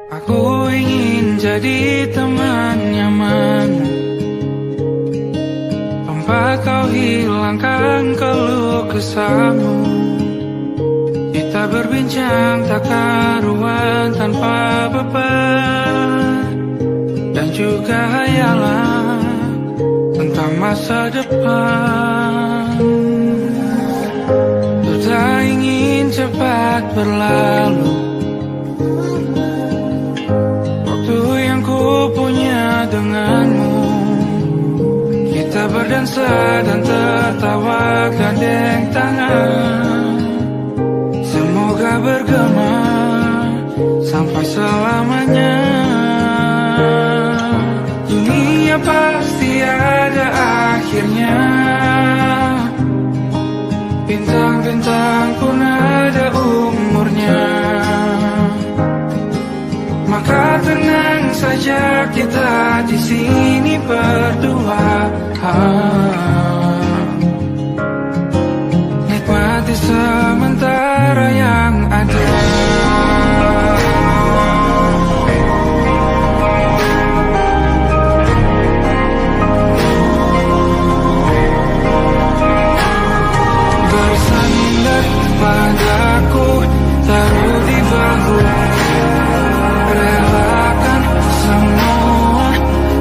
Aku ingin jadi teman nyaman, tempat kau hilangkan keluh kesahmu. Kita berbincang tak karuan tanpa beban, dan juga hayalan tentang masa depan. Ku tak ingin cepat berlalu, waktu yang ku punya denganmu. Kita berdansa dan tertawa gandeng tangan, semoga bergema sampai selamanya. Dunia pasti ada akhirnya, bintang-bintang pun ada umurnya. Maka tenang saja kita di sini berdua, nikmati sementara yang ada. Bersandar padaku, taruh di bahu, relakan semua,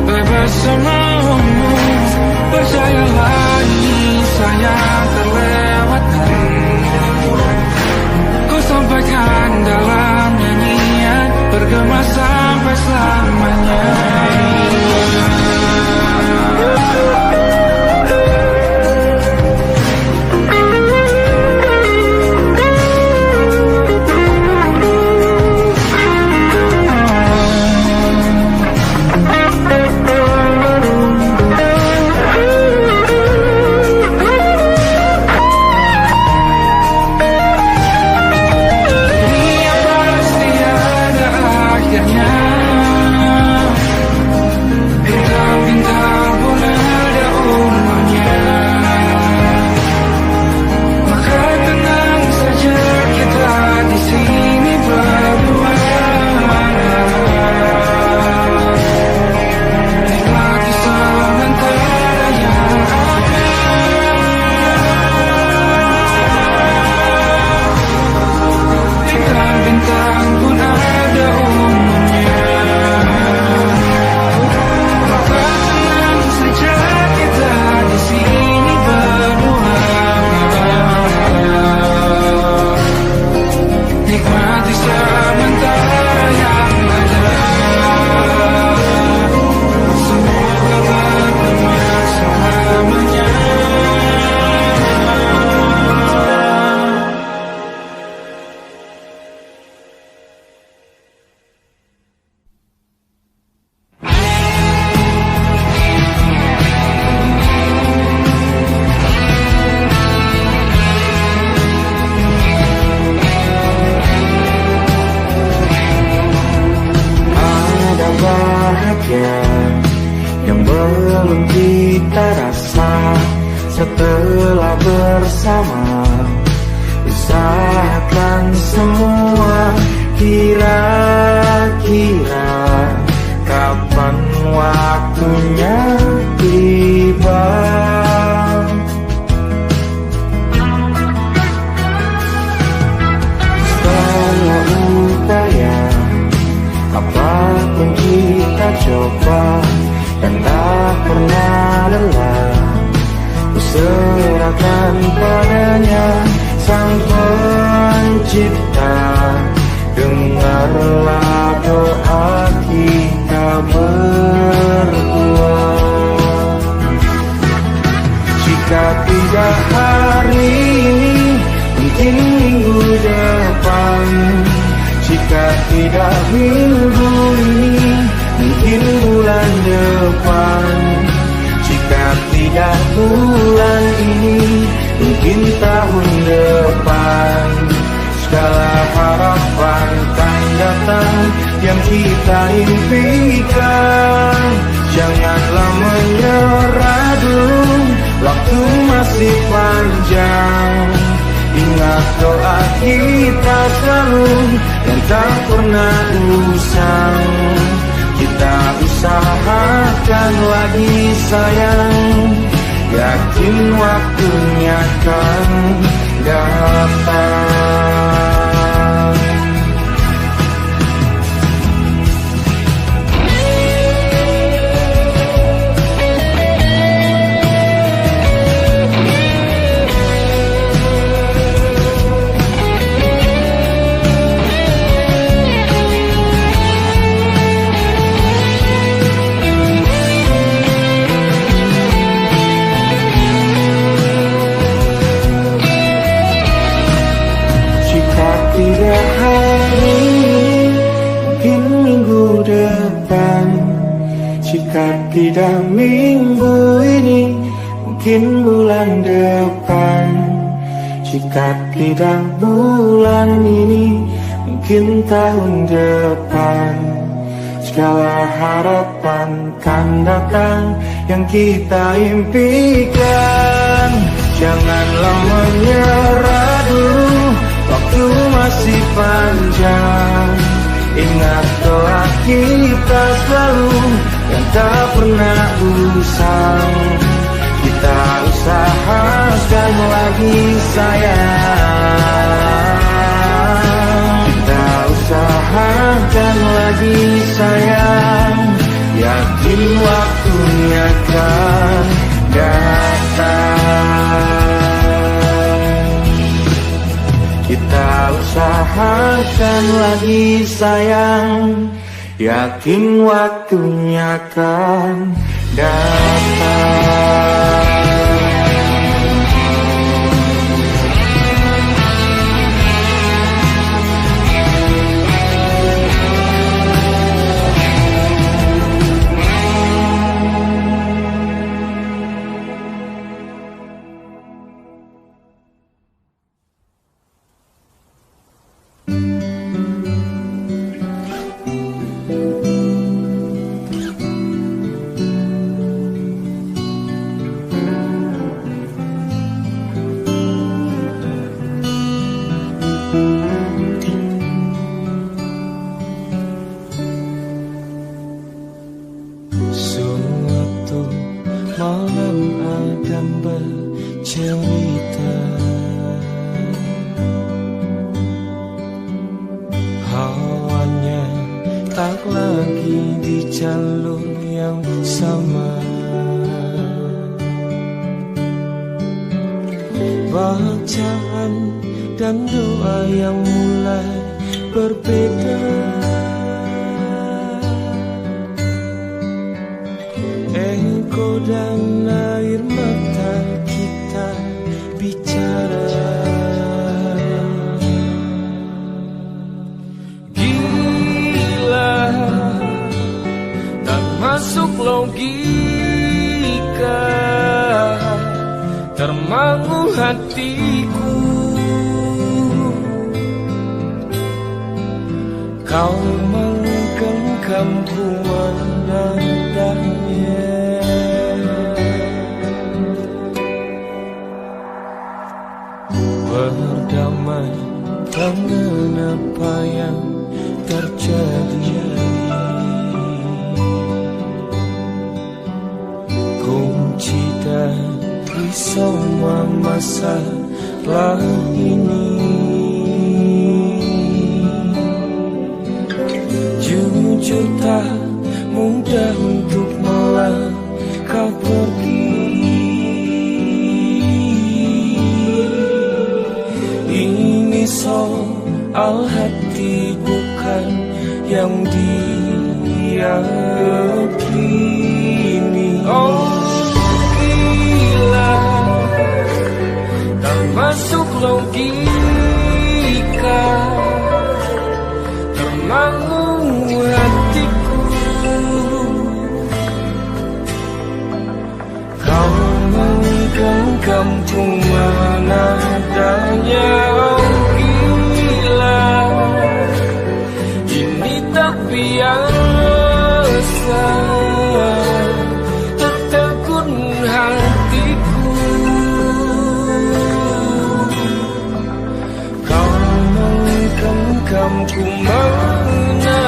bebas semaumu. Percayalah ini sayang terlewatkan, ku sampaikan dalam nyanyian, bergema sampai selamanya. Yang belum kita rasa setelah bersama, usahakan semua. Kira-kira kapan waktunya tiba? Setelah upaya apapun kita coba, dan tak pernah lelah, ku serahkan padanya Sang Pencipta. Dengarlah doa kita berdua. Jika tidak hari ini, mungkin minggu depan. Jika tidak minggu ini, mungkin bulan depan. Jika tidak bulan ini, mungkin tahun depan. Segala harapan kan datang yang kita impikan. Janganlah menyerah dulu, waktu masih panjang. Ingat doa kita selalu yang tak pernah usang. Kita usahakan lagi sayang, yakin waktunya kan datang. Tidak hari ini, mungkin minggu depan. Jika tidak minggu ini, mungkin bulan depan. Jika tidak bulan ini, mungkin tahun depan. Segala harapan kan datang yang kita impikan. Janganlah menyerah dulu, waktu masih panjang. Ingat doa kita selalu yang tak pernah usang. Kita usahakan lagi sayang. Kita usahakan lagi sayang, yakin waktunya kan datang. Kita usahakan lagi sayang, yakin waktunya kan datang. ku menatahnya.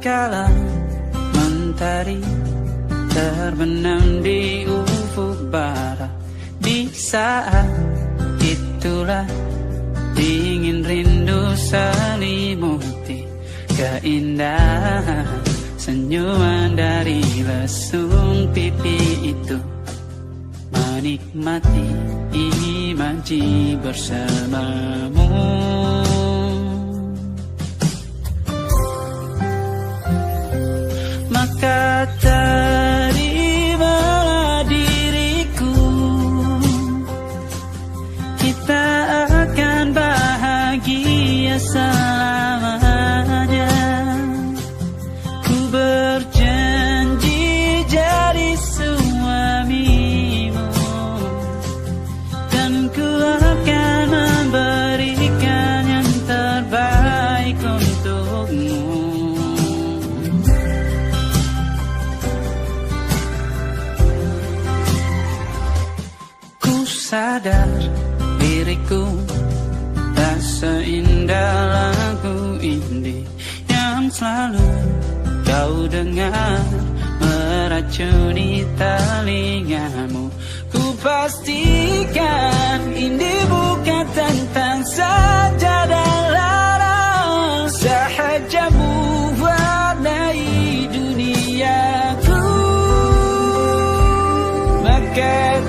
Kala mentari terbenam di ufuk barat, di saat itulah dingin rindu selimuti keindahan senyuman dari lesung pipi itu, menikmati imaji bersamamu. Maka terimalah diriku, kita akan bahagia selamanya. Ku berjanji jadi suamimu, dan ku akan memberikan yang terbaik untukmu. Sadar diriku tak seindah lagu indie yang selalu kau dengar meracuni telingamu. Ku pastikan indie bukan tentang sajadah larang, sahaja mewarnai duniaku. Maka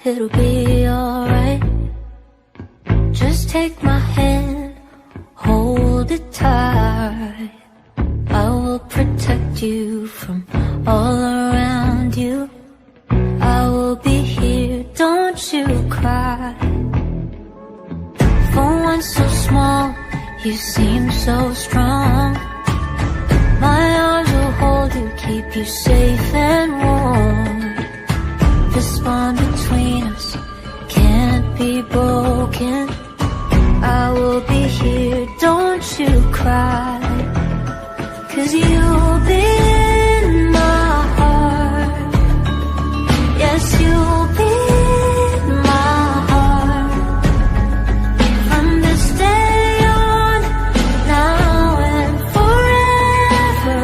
it'll be alright. Just take my hand, hold it tight. I will protect you from all around you. I will be here, don't you cry. For one so small, you seem so strong. My arms will hold you, keep you safe and warm. This bond between us can't be broken. I will be here, don't you cry. 'Cause you'll be in my heart. Yes, you'll be in my heart. From this day on, now and forevermore.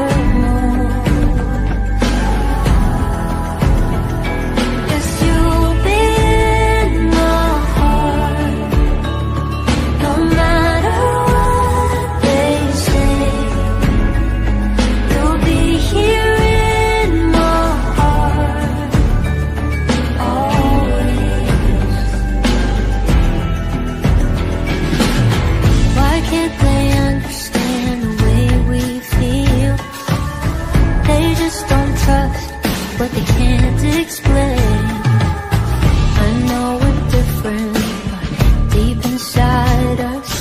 Yes, you'll be in my heart. No matter what they say, you'll be here in my heart, always. Why can't they understand the way we feel? They just don't trust what they can't explain. I know we're different, but deep inside us,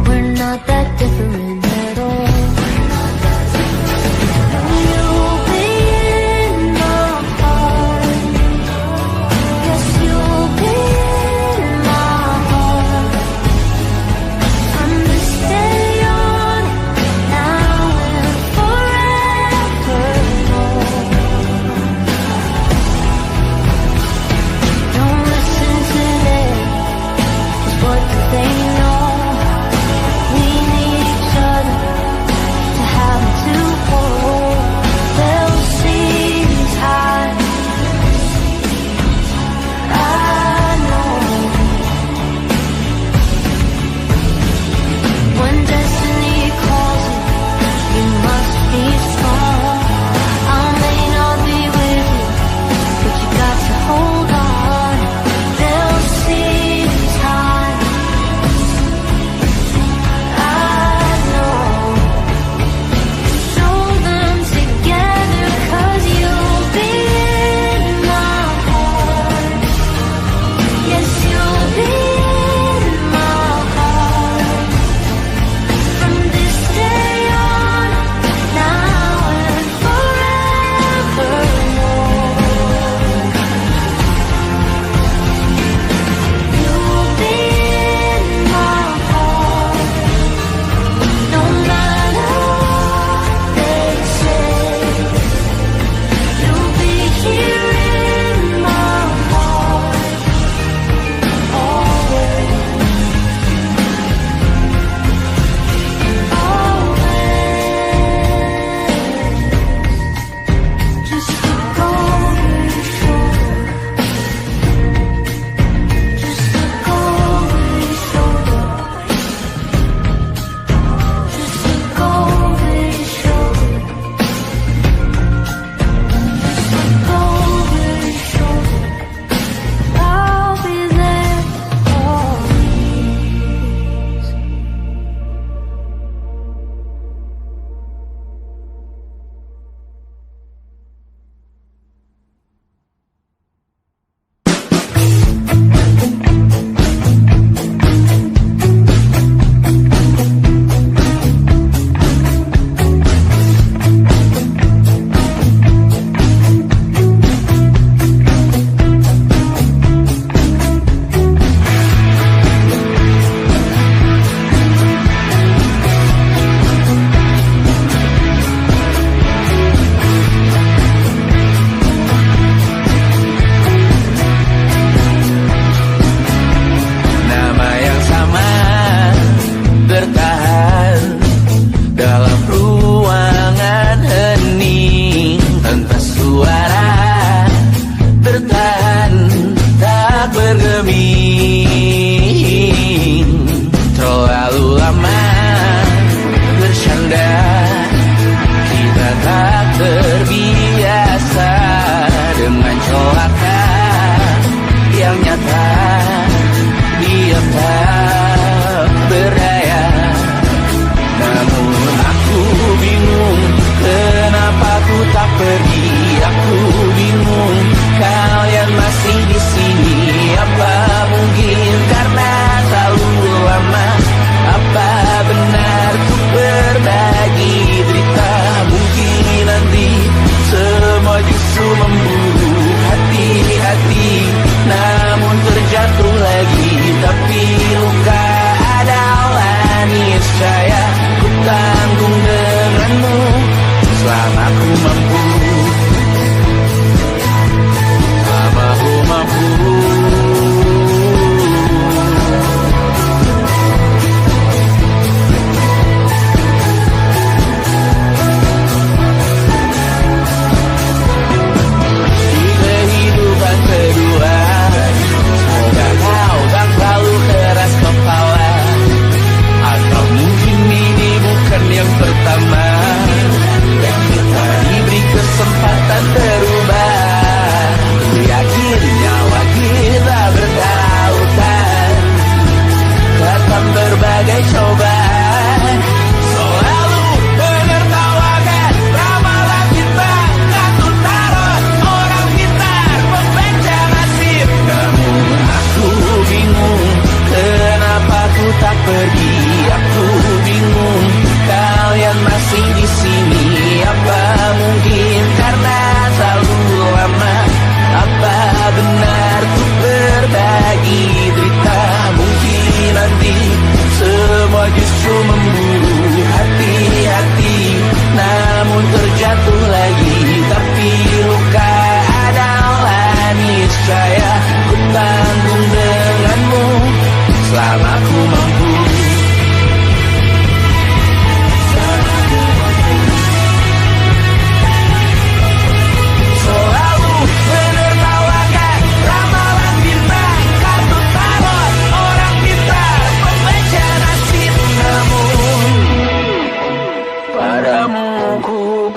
we're not that different at all. You'll be in my heart. Yes, you'll be in my heart. From this day on, now and forevermore.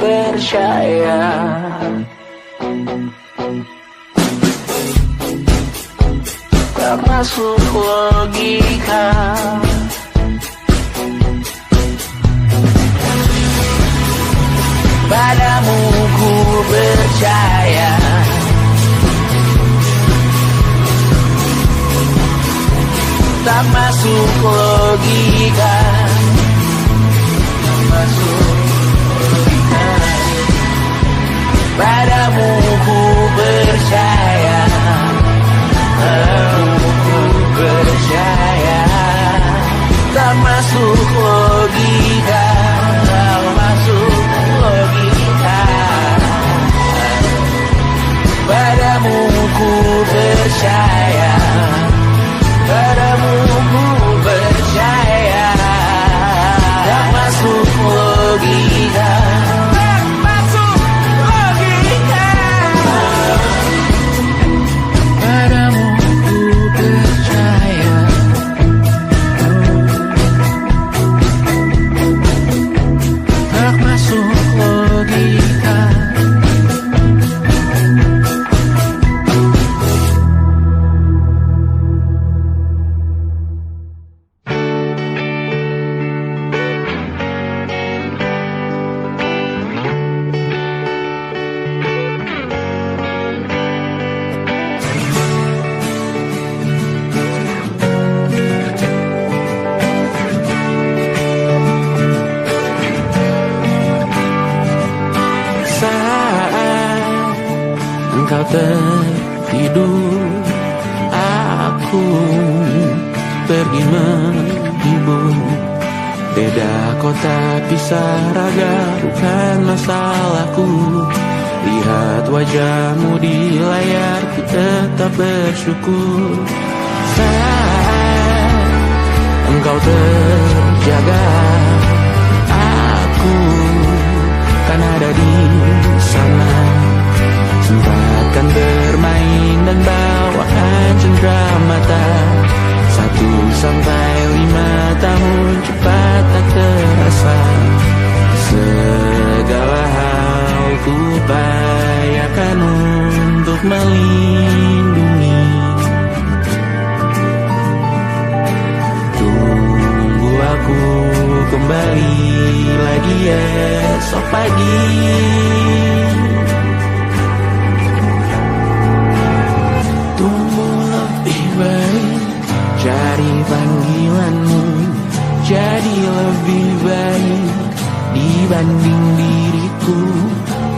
percaya. Tak masuk logika. Padamu ku percaya. Tak masuk logika. Tak masuk logika. Padamu ku percaya. Padamu ku percaya. Tak masuk logika. Tak masuk logika. Padamu ku percaya. Padamu ku percaya. Tak masuk logika. Tak masuk logika. Padamu ku percaya. Tak masuk logika. Engkau tertidur, aku pergi menghibur. Beda kota pisah raga bukan masalahku. Lihat wajahmu di layar, ku tetap bersyukur. Saat engkau terjaga, aku kan ada di sana. Sempatkan bermain dan bawakan cenderamata. 1-5 tahun cepat tak terasa. Segala hal ku upayakan untuk melindungi. Tunggu aku kembali lagi esok pagi. Cari panggilanmu jadi lebih baik dibanding diriku.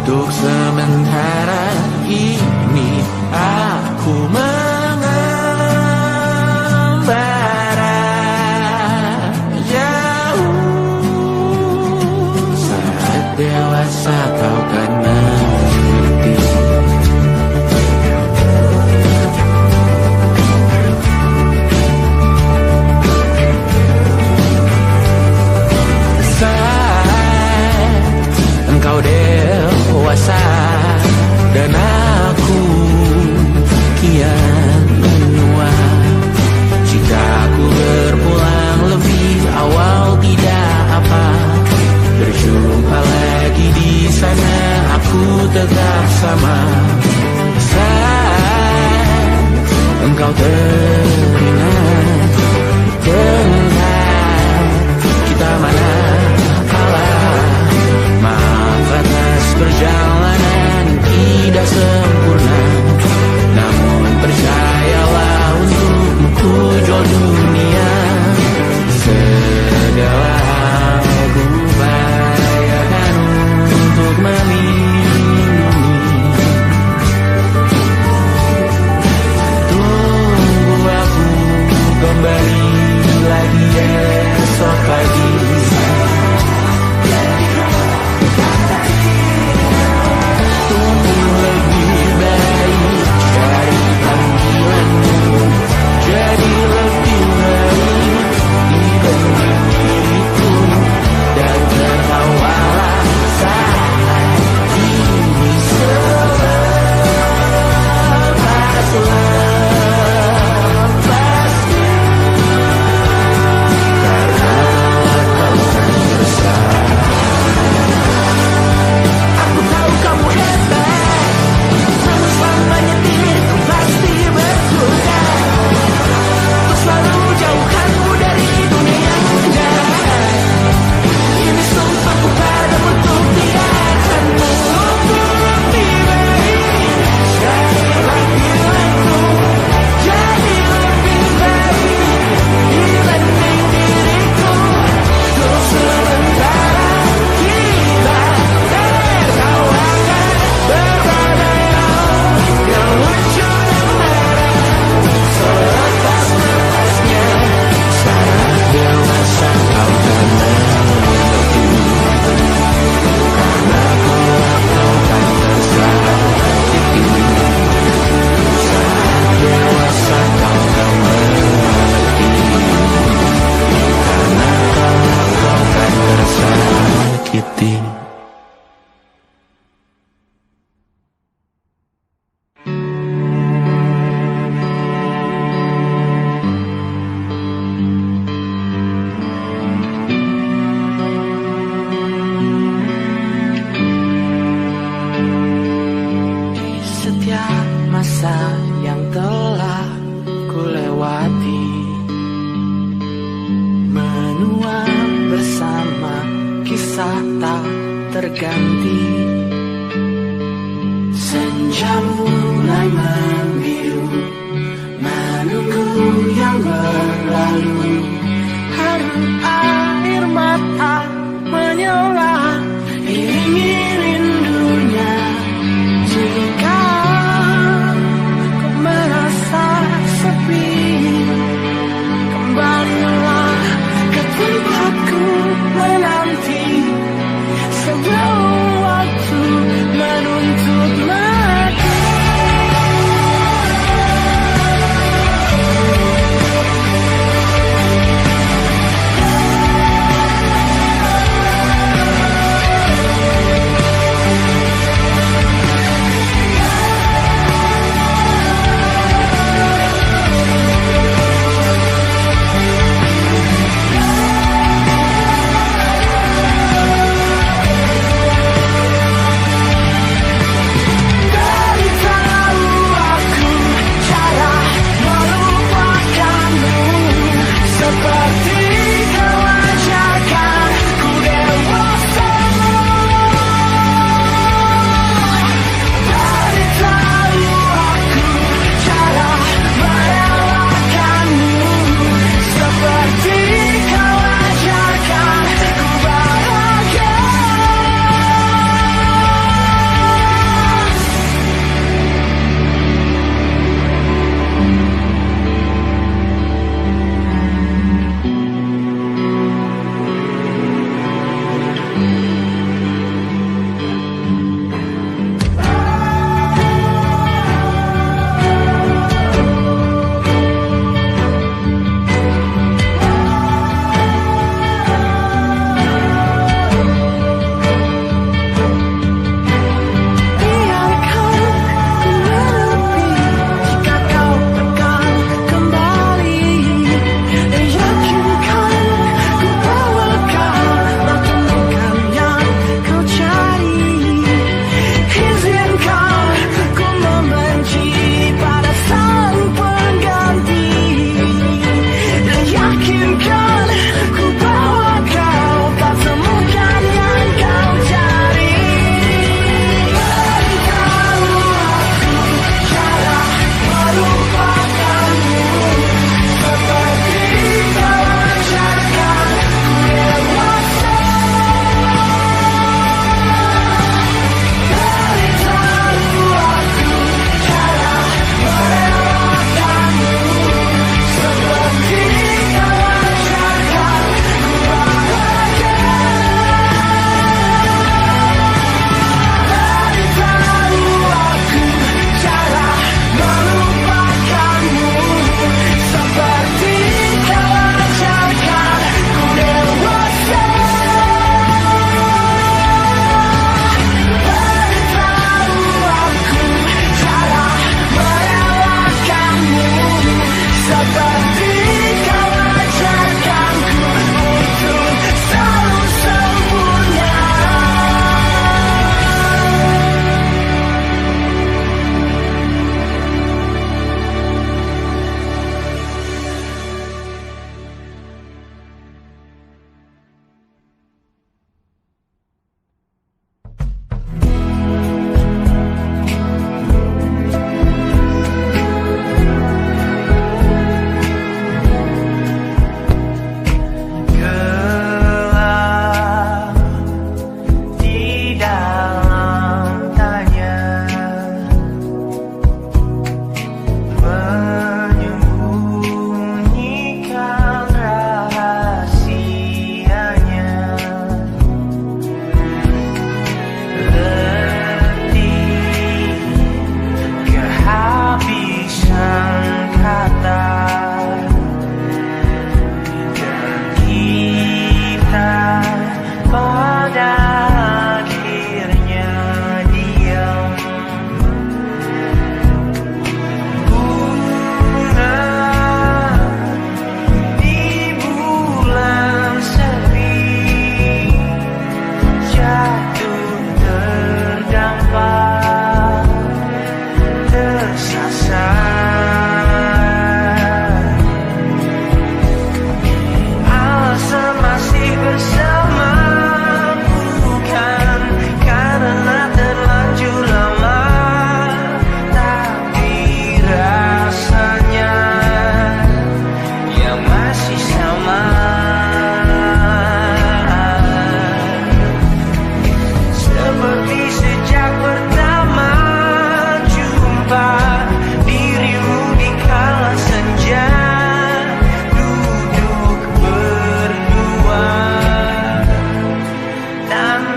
Untuk sementara ini aku mengembara jauh. Saat dewasa kau kan mengerti. Engkau dewasa dan aku kian menua. Jika aku berpulang lebih awal tidak apa. Berjumpa lagi di sana, aku tetap sama. Saat engkau teringat tentang kita mana kalah. Maaf atas perjalanan tidak sempurna, namun percayalah untukmu ku jual dunia. Segala hal ku upayakan untuk melindungi. Tunggu aku detik. Setiap masa yang telah ku lewati, menua bersama kisah tak terganti. Senja mulai membiru, menunggu yang berlalu. Haru air mata menyala, iringi rindunya. Jika kau merasa sepi, kembalilah ke tempatku menanti. Sebelum waktu menuntut mati.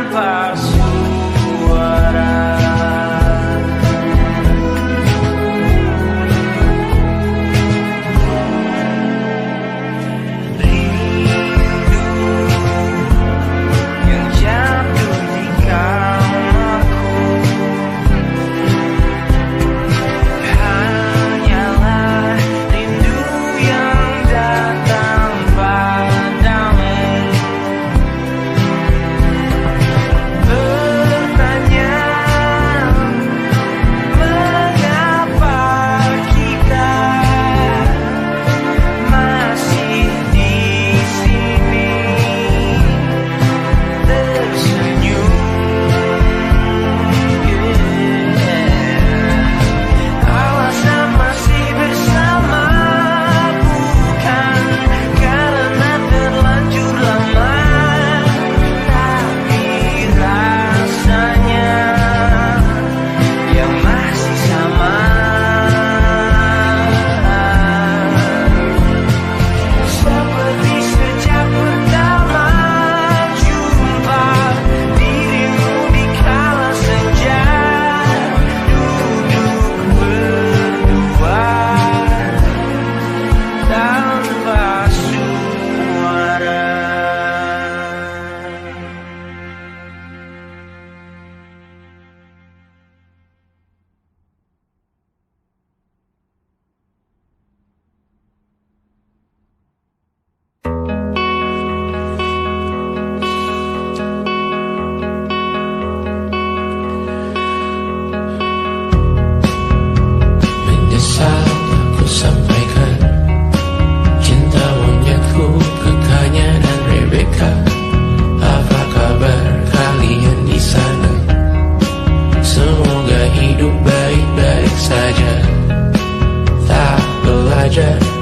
tanpa suara.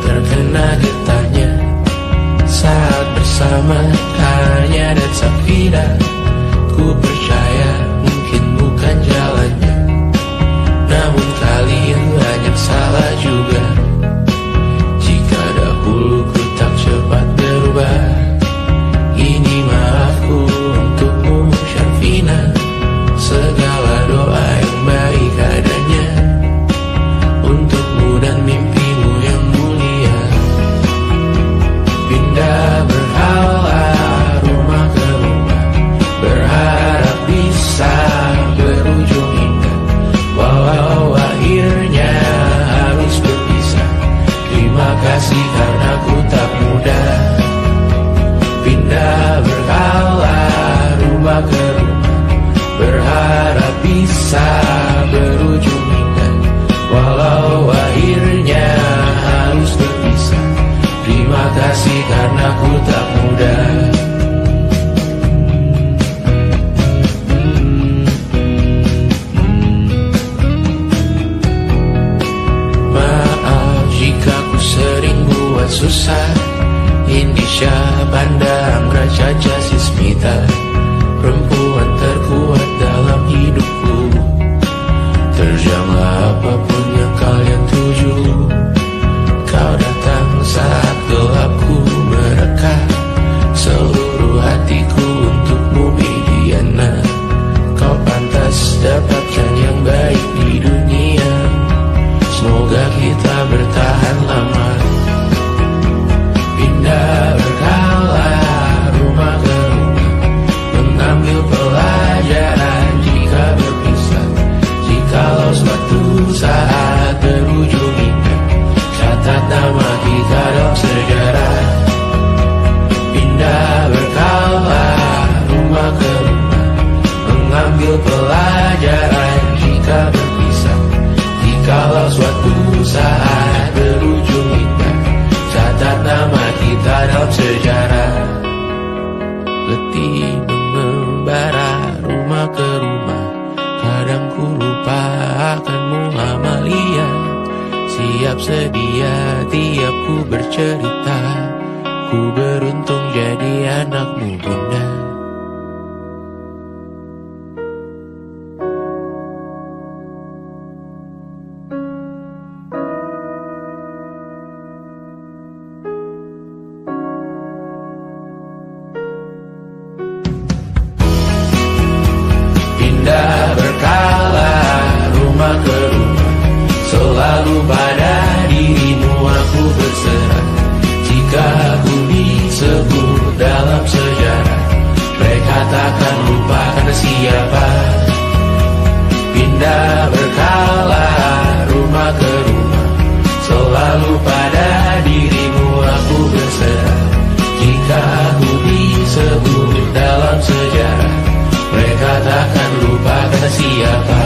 Terkena getahnya saat bersama hanya dan Safira. Ku percaya mungkin bukan jalannya, namun kalian banyak salah juga. Jika dahulu ku tak cepat berubah, ini maafku untukmu Syarifina. Segala doa yang baik adanya untukmu dan mimpimu yang mulia. Pindah berhala rumah ke rumah, berharap bisa berujung indah. Walau akhirnya harus berpisah, terima kasih karena ku tak mudah. Pindah berhala rumah ke rumah, berharap bisa berujung indah. Walau akhirnya harus berpisah, terima kasih karena ku tak mudah. Maaf jika ku sering buat susah. Indonesia Banda Anggra Caca Sismita, perempuan terkuat dalam hidupku. Terjanglah apapun yang kalian tuju. Kau datang saat gelapku mereka, seluruh hatiku untukmu Mediana. Kau pantas dapatkan yang baik di dunia, semoga kita bertahan lama. Pindah berkala rumah ke rumah, mengambil pelajaran jika berpisah. Jikalau suatu saat berujung indah, catat nama kita dalam sejarah. Pindah berkala rumah ke rumah, mengambil pelajaran jika berpisah. Jikalau suatu saat berujung indah, catat nama kita dalam sejarah. Letih mengembara rumah ke rumah, kadang ku lupa akanmu Amalia. Siap sedia tiap ku bercerita, ku beruntung jadi anakmu bunda. pindah berkala rumah ke rumah, selalu pada dirimu aku berserah. Jika aku disebut dalam sejarah, mereka takkan lupa karena siapa. Pindah berkala rumah ke rumah, selalu pada dirimu aku berserah. Jika aku disebut dalam sejarah, mereka takkan lupa karena siapa.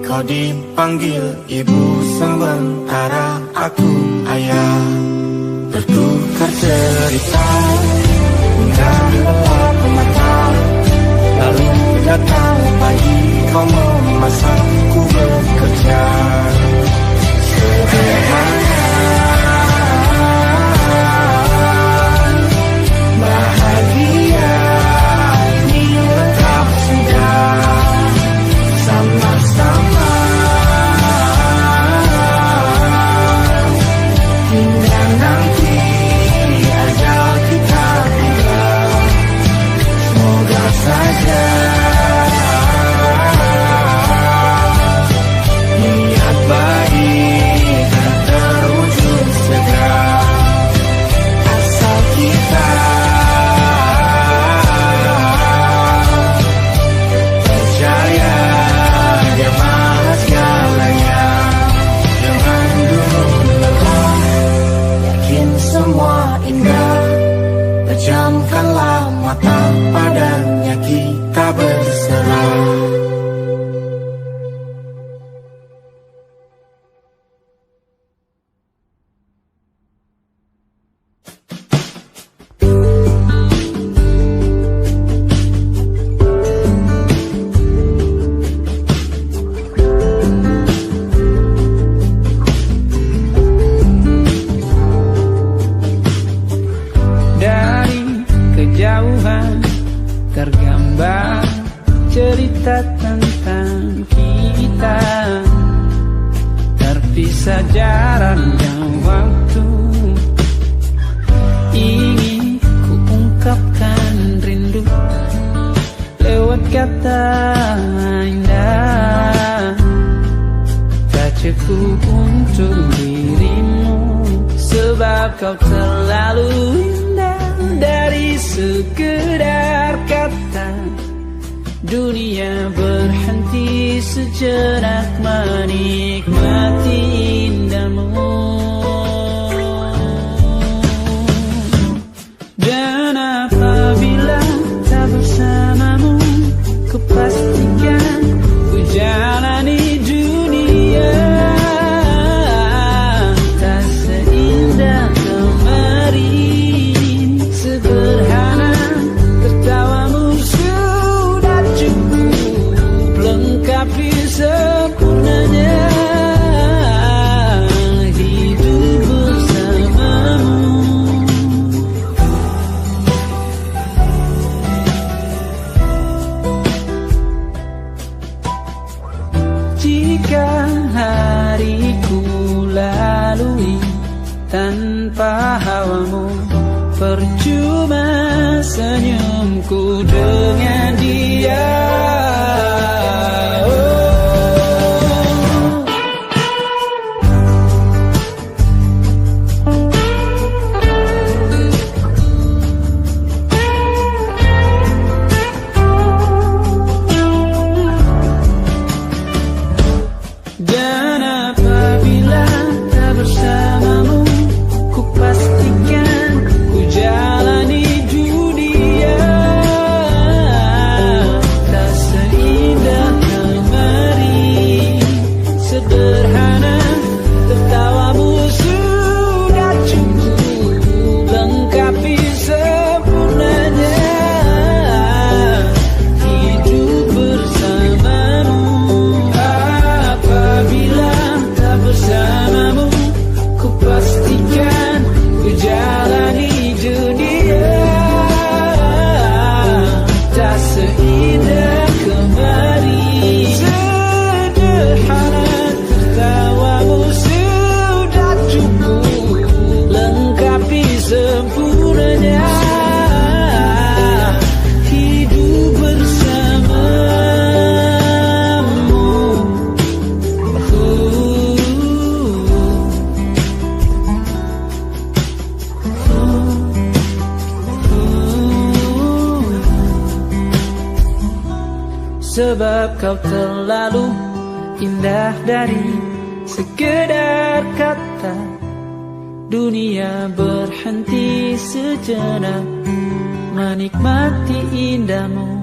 Kau dipanggil ibu sementara aku ayah, bertukar cerita hingga gelap mata. Lalu datang pagi kau memasak, ku bekerja sederhana. Bahagia ini lengkap sudah, sama-sama hingga nanti ajal kita tiba. Semoga saja niat baik terwujud segera, asal kita percaya Dia Maha segalanya. Jangan dulu lelah, yakin semua indah. Pejamkanlah mata, padanya kita berserah. kau terlalu indah dari sekedar kata. Dunia berhenti sejenak menikmati indahmu. Dan apabila tak bersamamu, ku pastikan ku jalani dunia tak seindah kemarin. Sederhana tertawamu sudah cukup lengkapi sempurnanya hidup bersamamu. Jika hariku lalui tanpa hawamu, percuma senyumku dengan dia. Dan apabila tak bersamamu, ku pastikan ku jalani dunia tak seindah kemarin. Sederhana tertawamu sudah cukup lengkapi sempurnanya hidup bersamamu. Apabila tak bersamamu, ku pastikan ku jalani dunia tak seindah kemarin. Sederhana tertawamu sudah cukup lengkapi sempurnanya hidup bersamamu. Sebab kau terlalu indah dari sekedar kata. Dunia berhenti sejenak menikmati indahmu.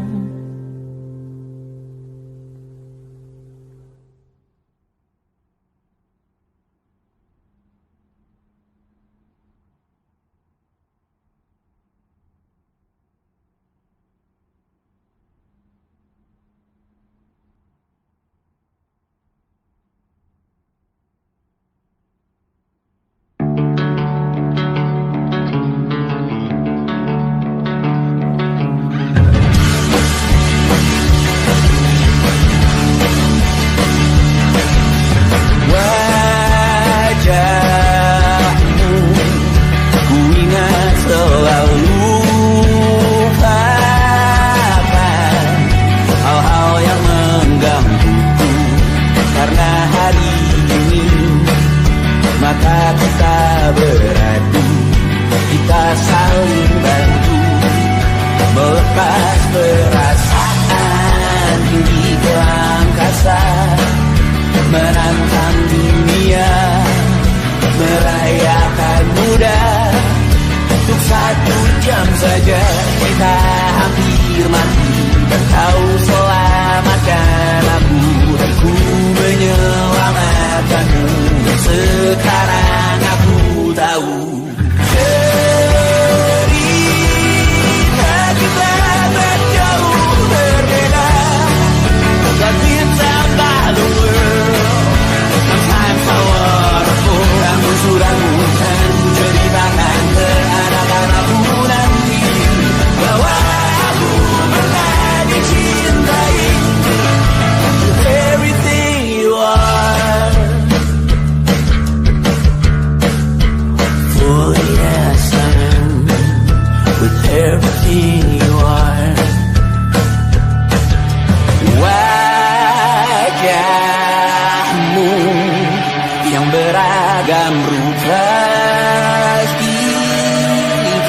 beragam rupa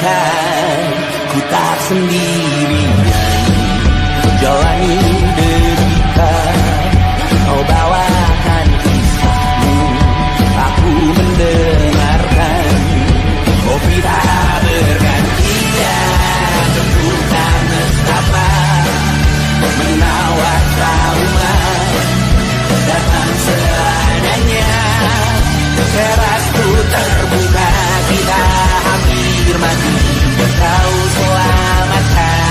katakan ku tak sendirian jalani derita. Kau bawakan kisahmu, aku mendengarkan. Kopi tak bergantian, tentu tak nestapa, menawar trauma datang seadanya. Terasku terbuka, kita hampir mati, kau selamatkan.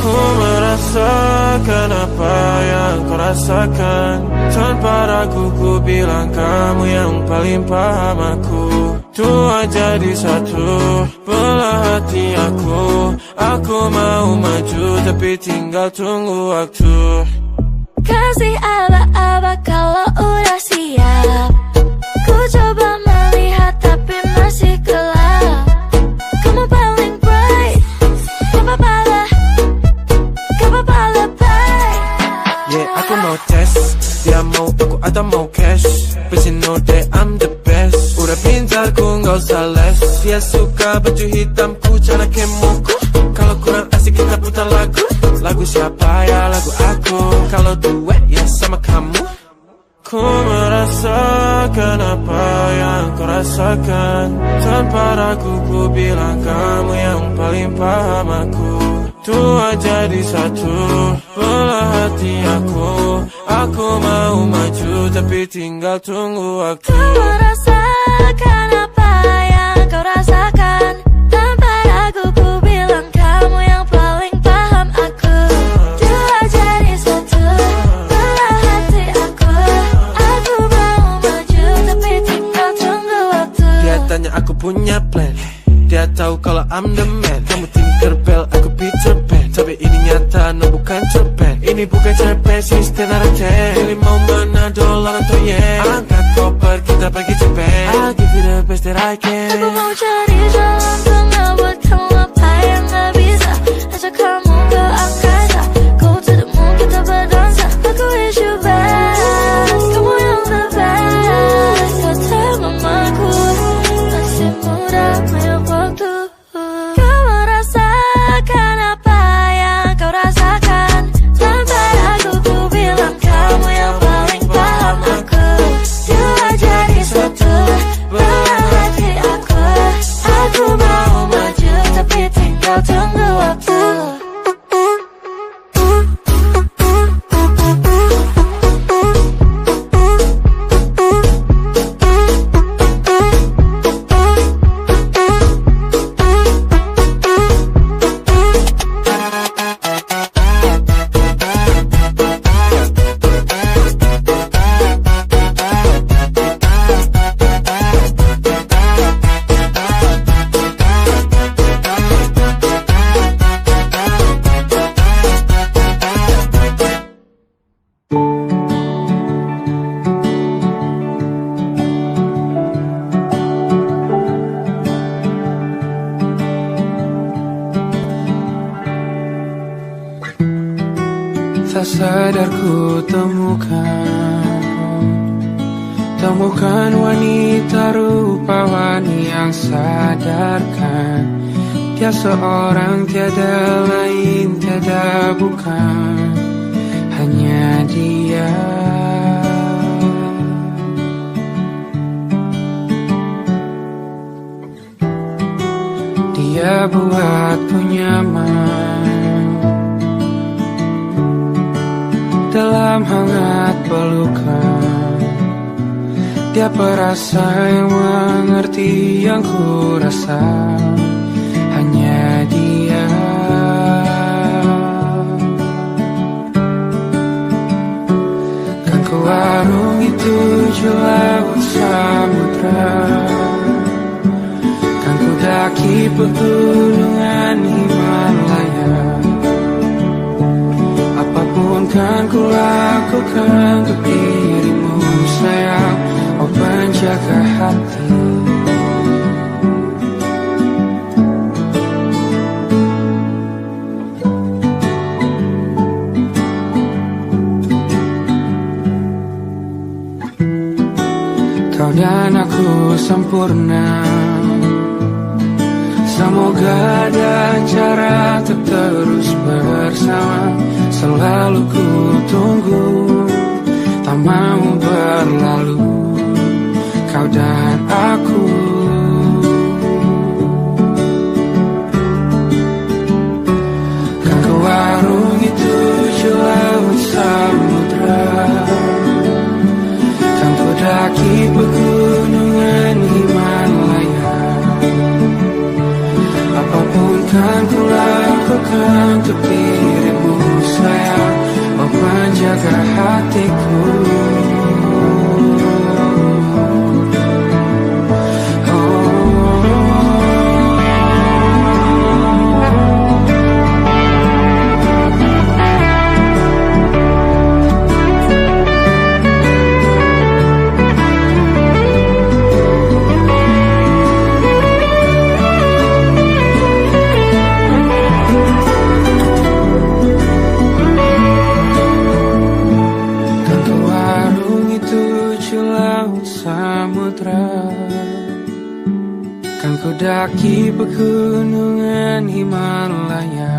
Ku merasakan apa yang kau rasakan. Tanpa ragu ku bilang kamu yang paling paham aku. Dua jadi satu, belah hati aku. Aku mau maju tapi tinggal tunggu waktu. Kasih aba-aba kalau udah siap. Ku coba melihat tapi masih gelap. Kamu paling bright, gak apa-apa lah, gak apa-apa lebay. Yeah, aku mau tes, dia mau aku atau mau cash. But you know that I'm the best. Udah pintar ku gak usah les. Dia suka baju hitamku, cara kemoku. Kalau kurang asik kita putar lagu. Lagu siapa ya? Lagu aku. Kalau duet ya sama kamu. Ku merasakan apa yang kau rasakan. Tanpa ragu ku bilang kamu yang paling paham aku. Dua jadi satu, belah hati aku. Aku mau maju tapi tinggal tunggu waktu. Ku merasakan apa yang kau rasakan. Tanpa ragu ku bilang kamu yang paling paham aku. Dua jadi satu, belah hati aku. Aku mau maju tapi tinggal tunggu waktu. Dia tanya aku punya plan. Dia tahu kalau I'm the man. Kamu Tinkerbell, aku Peter Pan. Tapi ini nyata, no bukan cerpen. Ini bukan cerpen, sistem ten. Pilih mau mana, dolar atau yen. Angkat koper, kita pergi Japan. I'll give you the best that I can. Aku mau cari jalan tengah buat kamu apa yang gak bisa. Ajak kamu ke angkasa, go to the moon, kita berdansa. Aku wish you best, kamu yang the best. Kata mamaku, masih muda, banyak waktu. Kau merasakan apa yang kau rasakan. Tanpa ragu ku bilang kamu yang paling paham aku. Dua jadi satu, belah hati aku. Aku mau maju tapi tinggal tunggu waktu. Tak sadar ku temukan wanita rupawan yang sadarkan. Dia seorang tiada lain, tiada bukan, hanya dia. Dia buatku nyaman dalam hangat pelukan. Dia perasa yang mengerti yang ku rasa, hanya dia. Kan ku arungi tujuh laut samudra, kan ku daki pegunungan Himalaya. Apapun kan ku lakukan untuk dirimu sayang, oh penjaga hati. Kau dan aku sempurna, semoga ada cara untuk terus bersama. Selalu ku tunggu, tak mau berlalu, kau dan aku. Kan ku arungi tujuh laut samudra, kan ku daki pegunungan Himalaya. kan untuk dirimu sayang, oh penjaga hatiku. Kan ku daki pegunungan Himalaya,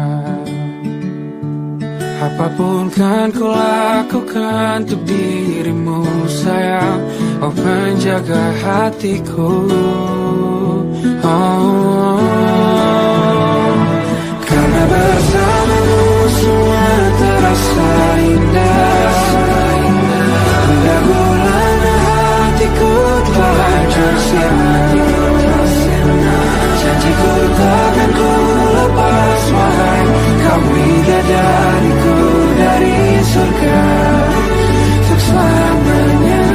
apapun kan ku lakukan untuk dirimu sayang, oh penjaga hatiku. Oh, karena bersamamu semua terasa indah. Pendahuluan hatiku telah tersirat. Janjiku takkan ku lepas, wahai kau bidadariku dari surga untuk selamanya.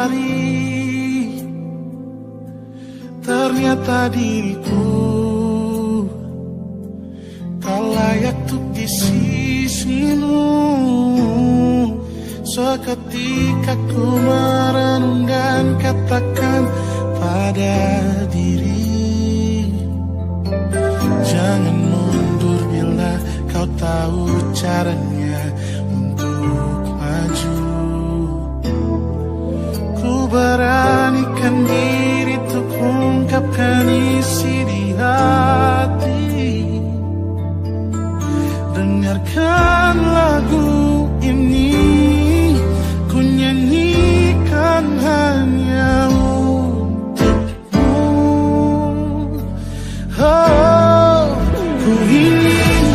menyadari ternyata diriku tak layak untuk di sisimu. Seketika ku merenung dan katakan pada diri, jangan mundur bila kau tahu caranya untuk maju. Ku beranikan diri untuk ungkapkan isi di hati. Dengarkan lagu ini, ku nyanyikan hanya untukmu. Oh, ku ingin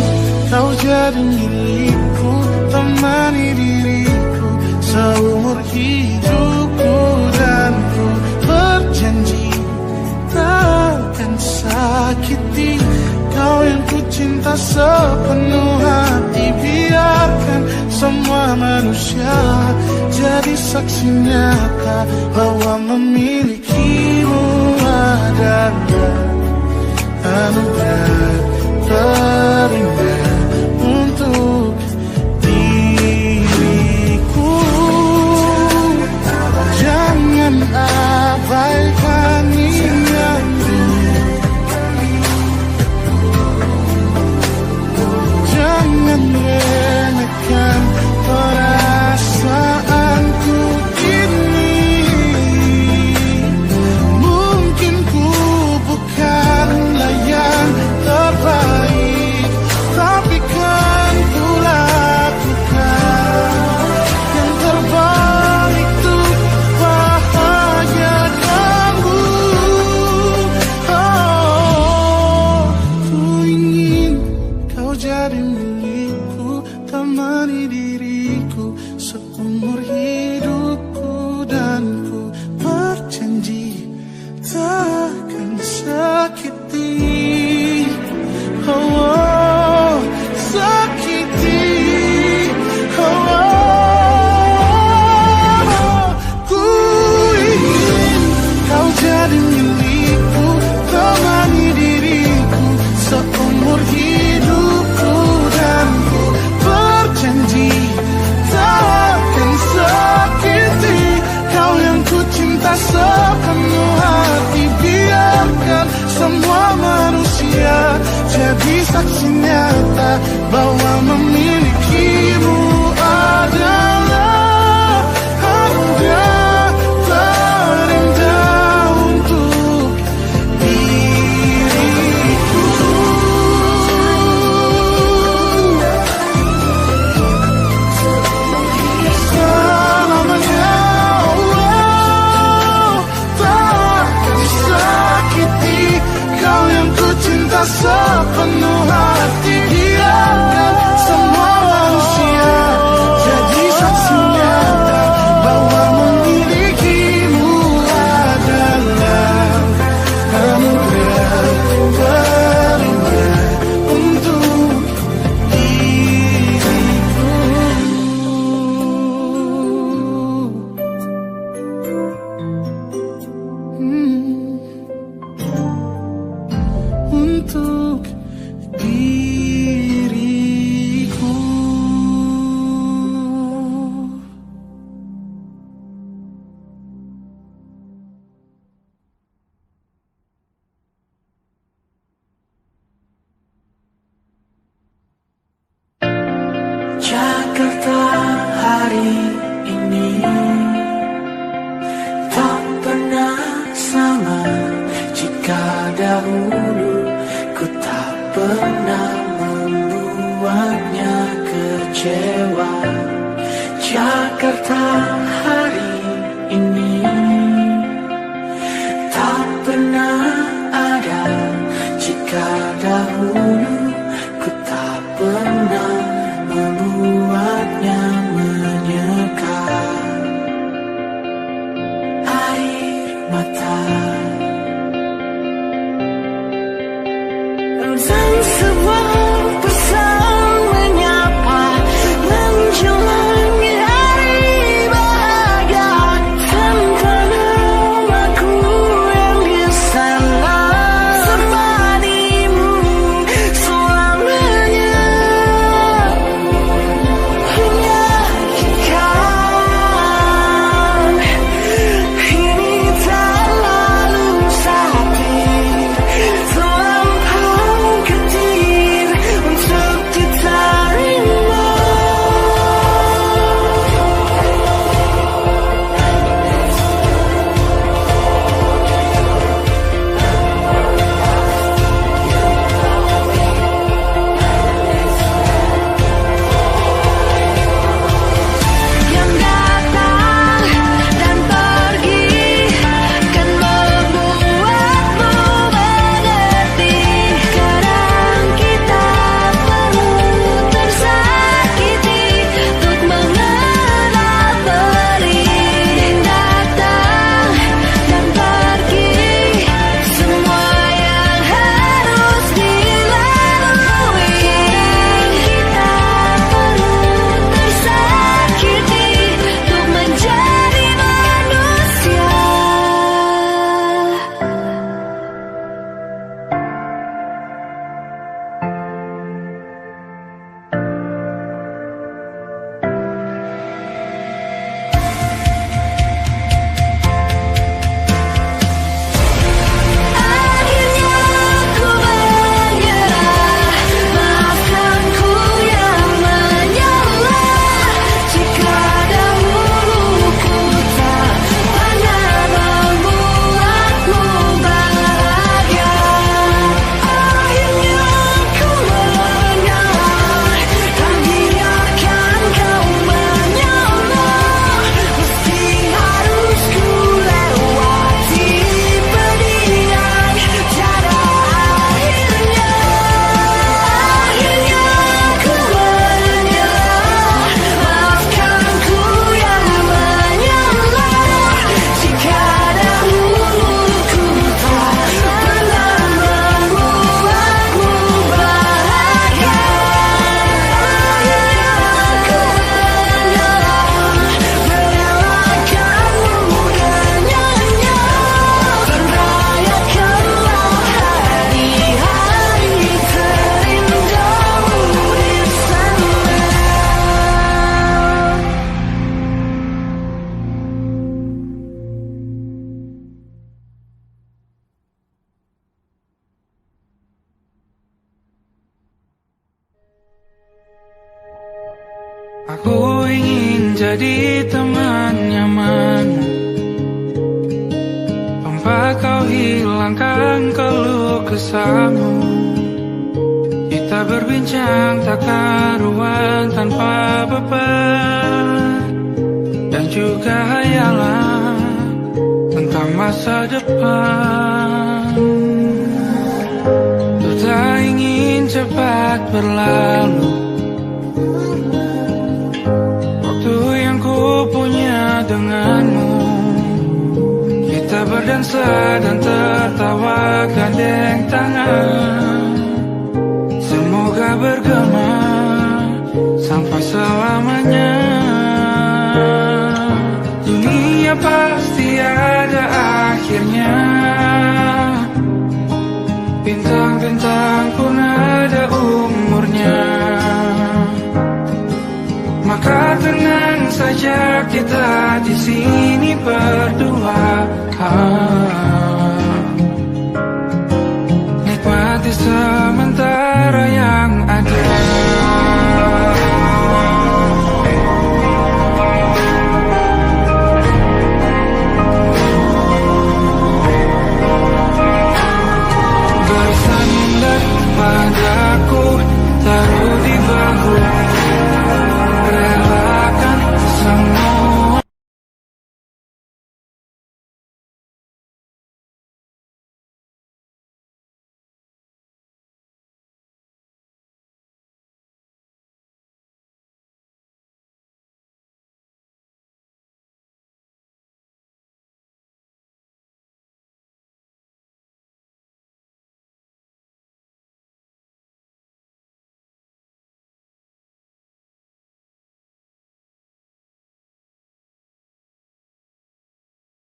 kau jadi milikku, temani diriku seumur hidupku. Dan ku berjanji takkan sakiti kau yang ku cinta sepenuh hati. Biarkan semua manusia jadi saksi nyata bahwa memilikimu adalah anugerah terindah untuk diriku. Jangan abaikan ingatku, jangan remehkan perasaanku ini. Mungkin ku bukanlah yang terbaik, tapi kan ku lakukan yang terbaik untuk bahagiakanmu. Oh, ku ingin kau jadi milikku, temani diriku seumur hidupku. Dan ku berjanji takkan sakiti, oh, sakiti, oh. Ku ingin kau jadi milikku, temani diriku seumur hidupku. Dan ku berjanji takkan sakiti kau yang ku cinta sepenuh hati. Biarkan semua manusia jadi saksi nyata bahwa memilikimu adalah anugerah terindah untuk diriku. Selamanya, oh, takkan sakiti kau yang ku cinta sepenuh hati. Biarkan semua manusia jadi saksi nyata bahwa memilikimu adalah anugerah terindah untuk diriku. Untuk diriku. Jakarta hari ini tak pernah sama. Jika dahulu ku tak pernah membuatnya kecewa. Jakarta hari ini tak pernah ada. Jika dahulu ku tak pernah membuatnya menyekat air mata. Dan sebuah pesan menyapa menjelang hari bahagia tanpa ingin jadi teman nyaman, tanpa kau hilangkan keluh kesahmu. Kita berbincang tak karuan tanpa beban, dan juga hayalan tentang masa depan. Ku tak ingin cepat berlalu waktu yang ku punya denganmu. Kita berdansa dan tertawa gandeng tangan, semoga bergema sampai selamanya. Dunia pasti ada akhirnya, bintang-bintang pun ada umurnya. Maka tenang saja kita di sini berdua, nikmati sementara yang ada.